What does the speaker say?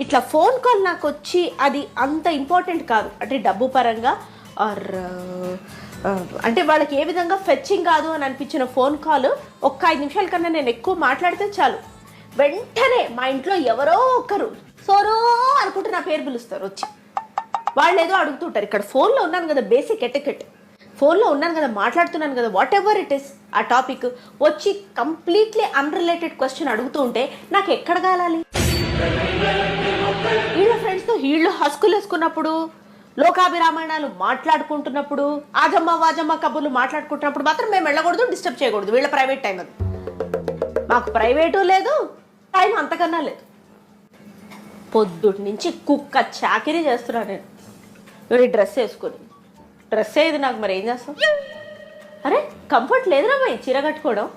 ఇట్లా phone call నాకు వచ్చి అది అంత ఇంపార్టెంట్ కాదు, అంటే డబ్బు పరంగా ఆర్ అంటే వాళ్ళకి ఏ విధంగా ఫెచ్చింగ్ కాదు అని అనిపించిన ఫోన్ కాల్ ఒక్క 5 నిమిషాల కన్నా నేను ఎక్కువ మాట్లాడితే చాలు, వెంటనే మా ఇంట్లో ఎవరో ఒకరు సోరో అనుకుంటే నా పేరు పిలుస్తారు వచ్చి. వాళ్ళు ఏదో అడుగుతుంటారు, ఇక్కడ ఫోన్లో ఉన్నాను కదా, బేసిక్ ఎటికెట్, ఫోన్లో ఉన్నాను కదా, మాట్లాడుతున్నాను కదా, వాట్ ఎవర్ ఇట్ ఇస్ ఆ టాపిక్ వచ్చి కంప్లీట్లీ అన్రిలేటెడ్ క్వశ్చన్ అడుగుతూ ఉంటే నాకు ఎక్కడ కాలాలి? వీళ్ళ ఫ్రెండ్స్తో వీళ్ళు హస్కులు వేసుకున్నప్పుడు, లోకాభిరామాయణాలు మాట్లాడుకుంటున్నప్పుడు, ఆజమ్మ వాజమ్మ కబుర్లు మాట్లాడుకుంటున్నప్పుడు మాత్రం మేము వెళ్ళకూడదు, డిస్టర్బ్ చేయకూడదు. వీళ్ళ ప్రైవేట్ టైం అది. మాకు ప్రైవేటు లేదు, టైం అంతకన్నా లేదు. పొద్దుటి నుంచి కుక్క చాకిరీ చేస్తున్నా నేను. ఈ డ్రెస్ వేసుకొని, డ్రెస్ ఏది నాకు, మరి ఏం చేస్తాం? అరే కంఫర్ట్ లేదురా చీర కట్టుకోవడం.